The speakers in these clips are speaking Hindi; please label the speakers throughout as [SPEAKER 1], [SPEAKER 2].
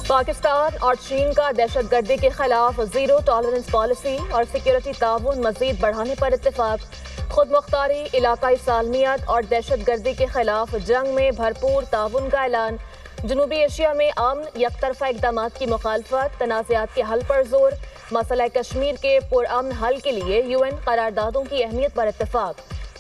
[SPEAKER 1] पाकिस्तान और चीन का दहशतगर्दी के खिलाफ जीरो टॉलरेंस पॉलिसी और सिक्योरिटी ताउन मजीद बढ़ाने पर इत्तेफाक। खुद मुख्तारी, इलाकाई सालमियत और दहशतगर्दी के खिलाफ जंग में भरपूर ताउन का ऐलान। जनूबी एशिया में अमन यकतरफा इकदाम की मुखालफत, तनाज़ात के हल पर जोर। मसला कश्मीर के पुरअमन हल के लिए UN करारदादों की अहमियत पर इत्तेफाक।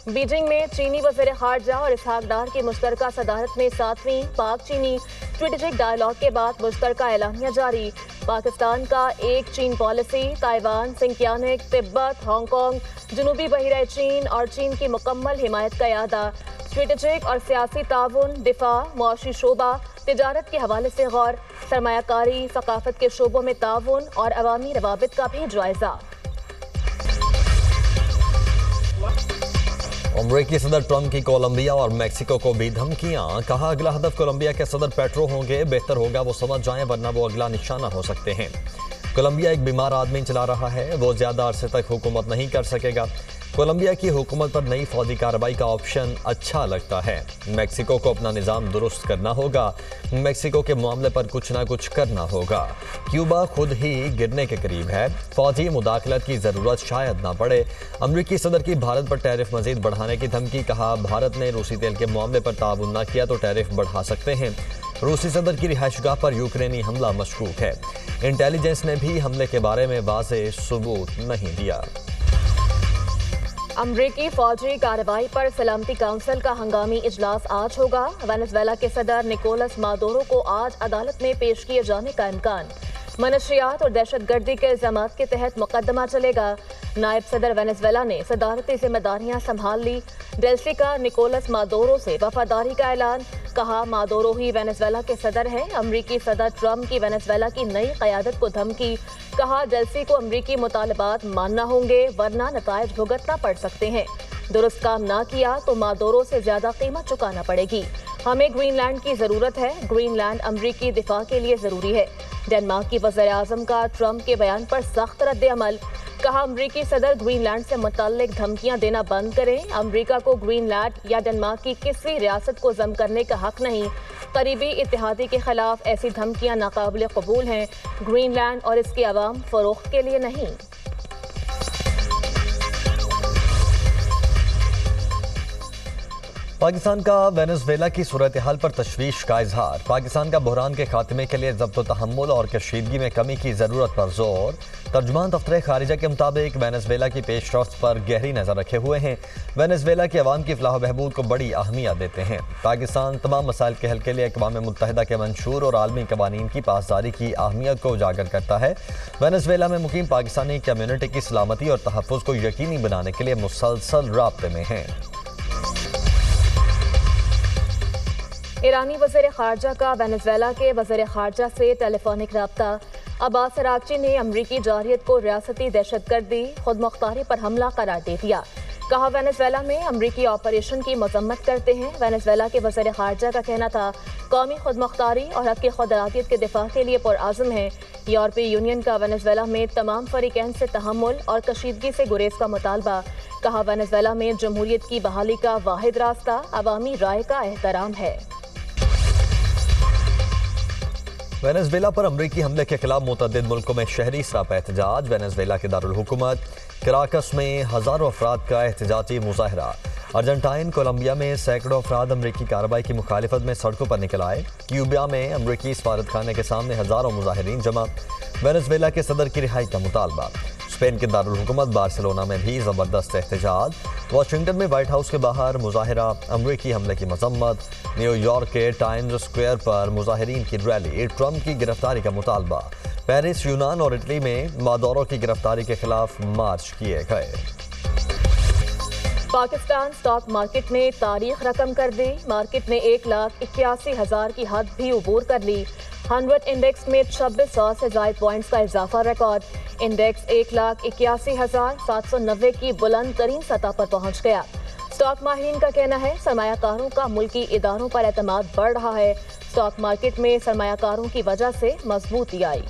[SPEAKER 1] बीजिंग में चीनी वज़ीर ख़ारजा और इसहाक डार की मुश्तरका सदारत में 7वीं पाक चीनी स्ट्रेटेजिक डायलॉग के बाद मुश्तरका एलानिया जारी। पाकिस्तान का एक चीन पॉलिसी, ताइवान, सिंकियानिक, तिब्बत, हांगकांग, जनूबी बहिरा चीन और चीन की मुकम्मल हिमायत का यादा। स्ट्रेटेजिक और सियासी ताउन, दिफा, मुआशी शोबा, तिजारत के हवाले से गौर। सरमायाकारी, सकाफत के शोबों में ताउन और अवामी रवाबित का भी जायजा।
[SPEAKER 2] अमेरिकी सदर ट्रंप की कोलंबिया और मेक्सिको को भी धमकियां। कहा अगला हदफ कोलंबिया के सदर पेट्रो होंगे, बेहतर होगा वो समझ जाएं वरना वो अगला निशाना हो सकते हैं। कोलंबिया एक बीमार आदमी चला रहा है, वो ज्यादा अरसे तक हुकूमत नहीं कर सकेगा। कोलंबिया की हुकूमत पर नई फौजी कार्रवाई का ऑप्शन अच्छा लगता है। मेक्सिको को अपना निज़ाम दुरुस्त करना होगा, मेक्सिको के मामले पर कुछ ना कुछ करना होगा। क्यूबा खुद ही गिरने के करीब है, फौजी मुदाखलत की ज़रूरत शायद ना पड़े। अमरीकी सदर की भारत पर टैरिफ मजीद बढ़ाने की धमकी। कहा भारत ने रूसी तेल के मामले पर ताउन ना किया तो टैरिफ बढ़ा सकते हैं। रूसी सदर की रिहाइशगाह पर यूक्रेनी हमला मशकूक है। इंटेलिजेंस ने भी हमले के बारे में वाज़ेह सबूत नहीं दिया।
[SPEAKER 1] अमरीकी फौजी कार्रवाई पर सलामती काउंसिल का हंगामी इजलास आज होगा। वेनेजुएला के सदर निकोलस मादुरो को आज अदालत में पेश किए जाने का इम्कान। मनशियात और दहशतगर्दी के इल्जामात के तहत मुकदमा चलेगा। नायब सदर वेनेजुएला ने सदारती जिम्मेदारियां संभाल ली। डेल्सी का निकोलस मादुरो से वफादारी का ऐलान। कहा मादुरो ही वेनेजुएला के सदर हैं। अमरीकी सदर ट्रंप की वेनेजुएला की नई क़यादत को धमकी। कहा डेल्सी को अमरीकी मुतालबात मानना होंगे वरना नतायज भुगतना पड़ सकते हैं। दुरुस्त काम ना किया तो मादुरो से ज्यादा कीमत चुकाना पड़ेगी। हमें ग्रीनलैंड की जरूरत है, ग्रीनलैंड अमरीकी दिफा के लिए जरूरी है। डेनमार्क की वज़ीर आज़म का ट्रंप के बयान पर सख्त रद्द-ए-अमल। कहा अमरीकी सदर ग्रीनलैंड से मुतल्लिक धमकियां देना बंद करें। अमरीका को ग्रीनलैंड या डेनमार्क की किसी रियासत को ज़म करने का हक नहीं। करीबी इत्तेहादी के खिलाफ ऐसी धमकियां नाकाबिल कबूल हैं। ग्रीनलैंड और इसके अवाम फरोख्त के लिए नहीं।
[SPEAKER 2] पाकिस्तान का वेनेजुएला की सूरत हाल पर तशवीश का इजहार। पाकिस्तान का बहरान के खात्मे के लिए ज़ब्त तहम्मुल और कशीदगी में कमी की ज़रूरत पर जोर। तर्जुमान दफ्तर खारिजा के मुताबिक वेनेजुएला की पेशरफ्त पर गहरी नज़र रखे हुए हैं। वेनेजुएला के अवाम की फलाह बहबूद को बड़ी अहमियत देते हैं। पाकिस्तान तमाम मसाइल के हल के लिए अक़वाम मुत्तहिदा के मंशूर और आलमी कवानीन की पासदारी की अहमियत को उजागर करता है। वेनेजुएला में मुकीम पाकिस्तानी कम्यूनिटी की सलामती और तहफ़्फ़ुज़ को यकीनी बनाने के लिए मुसलसल राब्ते में हैं।
[SPEAKER 1] ईरानी वज़ीर ख़ारजा का वेनेजुएला के वज़ीर ख़ारजा से टेलीफोनिक रब्ता। अब्बास अरागची ने अमरीकी जारियत को रियासती दहशतगर्दी खुद मुख्तारी पर हमला करार दे दिया। कहा वेनेजुएला में अमरीकी ऑपरेशन की मजम्मत करते हैं। वेनेजुएला के वज़ीर ख़ारजा का कहना था कौमी खुद मुख्तारी और हक़ खुद इरादियत के दिफा के लिए पुरआज़म है। यूरोपीय यूनियन का वेनेजुएला में तमाम फ़रीक़ैन से तहम्मुल और कशीदगी से गुरेज का मुतालबा। कहा वेनेजुएला में जमहूरियत की बहाली का वाहिद रास्ता अवामी राय का एहतराम है।
[SPEAKER 2] वेनेजुएला पर अमरीकी हमले के खिलाफ मुतअद्दिद मुल्कों में शहरी सरापा एहतजाज। वेनेजुएला के दारुल हुकूमत कराकस में हज़ारों अफराद का एहतजाजी मुजाहरा। अर्जेंटाइन कोलंबिया में सैकड़ों अफराद अमरीकी कार्रवाई की मुखालिफत में सड़कों पर निकल आए। क्यूबा में अमरीकी सफारत खाने के सामने हज़ारों मुजाहिरीन जमा। वेनेजुएला के सदर की रिहाई का मुतालबा। स्पेन के दारुल हुकूमत बार्सिलोना में भी ज़बरदस्त एहतजाज। वाशिंगटन में वाइट हाउस के बाहर मुजाहरा। अमरीकी हमले की मजम्मत। न्यूयॉर्क के टाइम्स स्क्वायर पर मुजाहिरीन की रैली। ट्रंप की गिरफ्तारी का मुतालबा। पेरिस, यूनान और इटली में मादुरो की गिरफ्तारी के खिलाफ मार्च किए गए।
[SPEAKER 1] पाकिस्तान स्टॉक मार्केट ने तारीख रकम कर दी। मार्केट ने 1,81,000 की हद भी उबूर कर ली। 100 इंडेक्स में 2600 से ज़ायद पॉइंट्स का इजाफा रिकॉर्ड। इंडेक्स 1,81,790 की बुलंद तरीन सतह पर पहुंच गया। स्टॉक माहिरीन का कहना है सरमायाकारों का मुल्की इदारों पर एतमाद बढ़ रहा है। स्टॉक मार्केट में सरमायाकारों की वजह से मजबूती आई।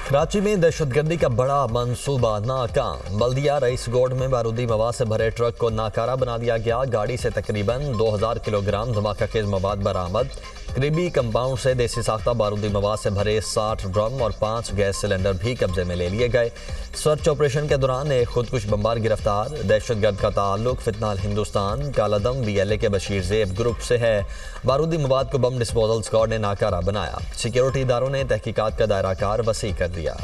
[SPEAKER 2] कराची में दहशतगर्दी का बड़ा मंसूबा नाकाम। बल्दिया रईस गोड में बारूदी मवाद से भरे ट्रक को नाकारा बना दिया गया। गाड़ी से तकरीबन 2000 किलोग्राम धमाका खेज मवाद बरामद। करीबी कंपाउंड से देसी साख्ता बारूदी मवाद से भरे 60 ड्रम और 5 गैस सिलेंडर भी कब्जे में ले लिए गए। सर्च ऑपरेशन के दौरान एक खुदकुश बमबार गिरफ्तार। दहशतगर्द का ताल्लुक फितनाल हिंदुस्तान कालादम BLA के बशीर ज़ेब ग्रुप से है। बारूदी मवाद को बम डिस्पोजल स्क्वाड ने नाकारा बनाया। सिक्योरिटी इदारों ने तहकीकात का दायरा कार वसी कर दिया।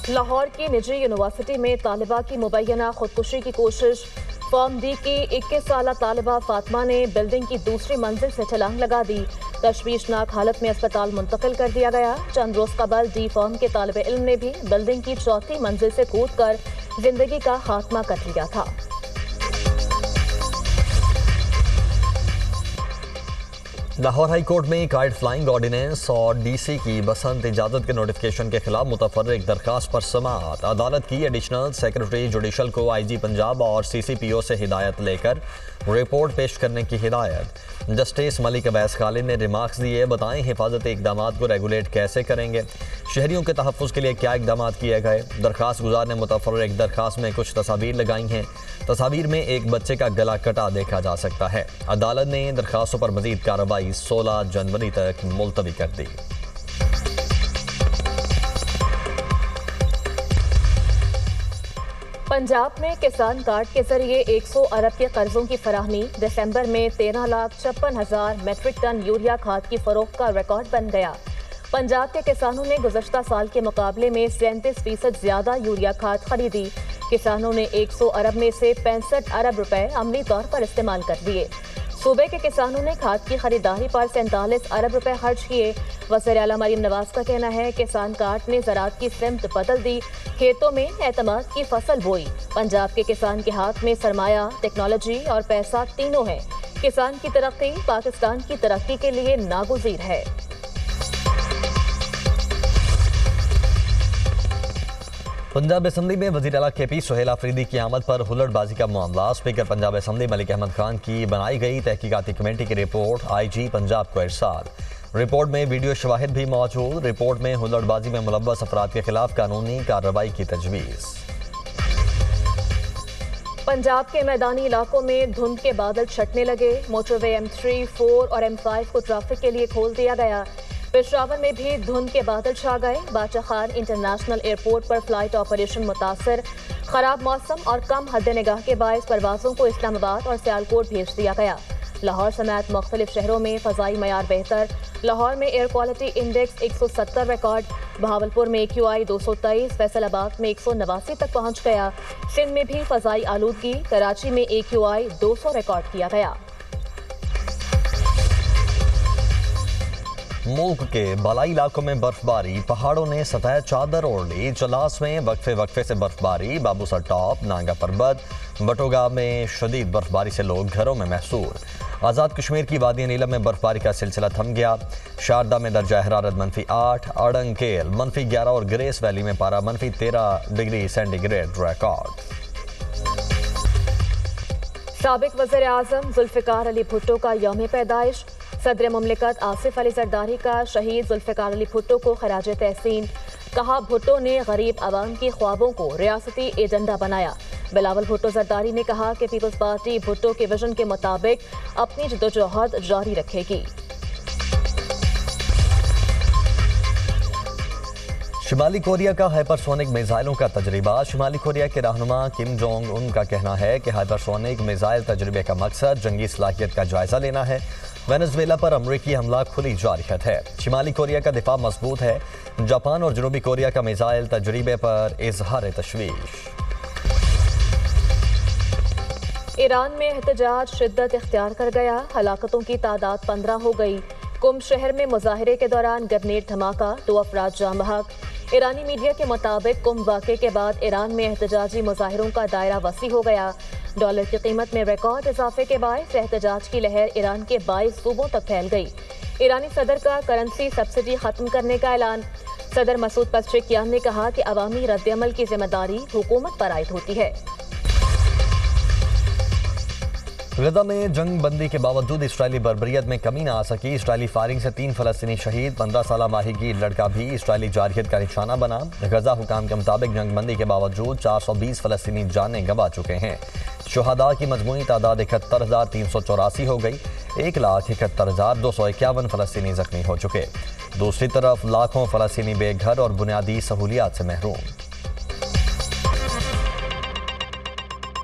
[SPEAKER 1] लाहौर की निजी यूनिवर्सिटी में तालिबा की मुबैना खुदकुशी की कोशिश। फॉर्म डी की 21 साला तालिबा फातिमा ने बिल्डिंग की दूसरी मंजिल से छलांग लगा दी। तशवीशनाक हालत में अस्पताल मुंतकिल कर दिया गया। चंद रोज कबल डी फॉर्म के तालिब इल्म ने भी बिल्डिंग की चौथी मंजिल से कूदकर जिंदगी का खात्मा कर लिया था।
[SPEAKER 2] लाहौर हाई कोर्ट में काइट फ्लाइंग ऑर्डिनेंस और DC की बसंत इजाजत के नोटिफिकेशन के खिलाफ मुतफर्रिक दरखास्त पर समाअत। अदालत की एडिशनल सेक्रेटरी जुडिशल को IG पंजाब और CCPO से हिदायत लेकर रिपोर्ट पेश करने की हिदायत। जस्टिस मलिक अवैस खालिद ने रिमार्क्स दिए। बताएं हिफाजती इकदाम को रेगुलेट कैसे करेंगे, शहरियों के तहफ़्फ़ुज़ के लिए क्या इकदाम किए गए। दरखास्त गुजार ने मुतफर्रिक दरखास्त में कुछ तस्वीर लगाई हैं। तस्वीर में एक बच्चे का गला कटा देखा जा सकता है। अदालत ने दरखास्तों पर मजीद कार्रवाई 16 जनवरी तक मुलतवी कर दी।
[SPEAKER 1] पंजाब में किसान कार्ड के जरिए 100 अरब के कर्जों की फराहमी। दिसंबर में 13,56,000 मेट्रिक टन यूरिया खाद की फरोख्त का रिकॉर्ड बन गया। पंजाब के किसानों ने गुज़श्ता साल के मुकाबले में 37% ज्यादा यूरिया खाद खरीदी। किसानों ने 100 अरब में से 65 अरब रुपए अमली तौर पर इस्तेमाल कर दिए। सूबे के किसानों ने खाद की खरीदारी पर 47 अरब रुपए खर्च किए। वज़ीर आला मरीम नवाज का कहना है किसान कार्ड ने ज़राअत की सिमत बदल दी, खेतों में एतमाद की फसल बोई। पंजाब के किसान के हाथ में सरमाया, टेक्नोलॉजी और पैसा तीनों है। किसान की तरक्की पाकिस्तान की तरक्की के लिए नागुज़ीर है।
[SPEAKER 2] पंजाब असम्बली में वज़ीर आला KP सुहेल आफरीदी की आमद पर हुल्लड़बाजी का मामला। स्पीकर पंजाब असम्बली मलिक अहमद खान की बनाई गई तहकीकाती कमेटी की रिपोर्ट IG पंजाब को इरसाल। रिपोर्ट में वीडियो शवाहिद भी मौजूद। रिपोर्ट में हुल्लड़बाजी में मुलव्वस अफराद के खिलाफ कानूनी कार्रवाई की तजवीज़।
[SPEAKER 1] पंजाब के मैदानी इलाकों में धुंध के बादल छटने लगे। मोटरवे M3, 4 और M5 को ट्रैफिक के लिए खोल दिया गया। पेशावर में भी धुंध के बादल छा गए। बादशाह खान इंटरनेशनल एयरपोर्ट पर फ्लाइट ऑपरेशन मुतासर। खराब मौसम और कम हद निगाह के बायस परवाजों को इस्लामाबाद और सियालकोट भेज दिया गया। लाहौर समेत मुख्तलिफ शहरों में फ़ज़ाई मयार बेहतर। लाहौर में air quality index 170 record. Bahawalpur में AQI 223, फैसलाबाद में 189 तक पहुँच गया। सिंध में भी फ़ज़ाई आलूदगी। कराची में AQI 200 रिकॉर्ड किया गया।
[SPEAKER 2] मुल्क के बालाई इलाकों में बर्फबारी, पहाड़ों ने सतह चादर ओढ़ ली। चलास में वक्फे से बर्फबारी। बाबूसर टॉप, नांगा पर्वत, बटोगा में शदीद बर्फबारी से लोग घरों में महसूर। आज़ाद कश्मीर की वादी नीलम में बर्फबारी का सिलसिला थम गया। शारदा में दर्जा हरारत -8, अड़ंकेल -11 और ग्रेस वैली में पारा -13 डिग्री सेंटीग्रेड रिकॉर्ड।
[SPEAKER 1] साबिक वज़ीर आज़म जुल्फ़िकार अली भुट्टो का यौम पैदाइश। सदर मुमलिकत आसिफ अली जरदारी का शहीद जुल्फ़िकार अली भुट्टो को खराज तहसीन। कहा भुट्टो ने गरीब आवाम के ख्वाबों को रियासती एजेंडा बनाया। बिलावल भुट्टो जरदारी ने कहा कि पीपल्स पार्टी भुट्टो के विजन के मुताबिक अपनी जद्दोजहद जारी रखेगी।
[SPEAKER 2] शिमाली कोरिया का हाइपरसोनिक मिसाइलों का तजर्बा। शिमाली कोरिया के रहनुमा किम जोंग उन का कहना है कि हाइपरसोनिक मिसाइल तजर्बे का मकसद जंगी सलाहियत का जायजा लेना है। वेनेजुएला पर अमरीकी हमला खुली जारहत है। शिमाली कोरिया का दिफा मजबूत है। जापान और जनूबी कोरिया का मिसाइल तजर्बे पर इजहार तशवीश।
[SPEAKER 1] ईरान में एहतजाज शिद्दत इख्तियार कर गया। हलाकतों की तादाद 15 हो गई। कुम शहर में मुजाहरे के दौरान ग्रेनेड धमाका, 2 अफराद जाँ बहक। ईरानी मीडिया के मुताबिक कुम वाक़े के बाद ईरान में एहतजाजी मुजाहिरों का दायरा वसी हो गया। डॉलर की कीमत में रिकॉर्ड इजाफे के बायस एहतजाज की लहर ईरान के 22 सूबों तक फैल गई। ईरानी सदर का करेंसी सब्सिडी खत्म करने का ऐलान। सदर मसूद पज़ेश्कियान ने कहा कि अवामी रद्दअमल की जिम्मेदारी हुकूमत पर आयद होती है।
[SPEAKER 2] गजा में जंग बंदी के बावजूद इसराइली बर्बरियत में कमी न आ सकी। इसराइली फायरिंग से 3 फलस्तीनी शहीद। 15 साला माहीगीर लड़का भी इसराइली जारहियत का निशाना बना। गजा हुकाम के मुताबिक जंग बंदी के बावजूद 420 फलस्तीनी जानें गंवा चुके हैं। शुहदा की मजमूई तादाद 71,384 हो गई। 1,71,251 फ़लस्तीनी जख्मी हो चुके। दूसरी तरफ लाखों फ़लस्तीनी बेघर और बुनियादी सहूलियात से महरूम।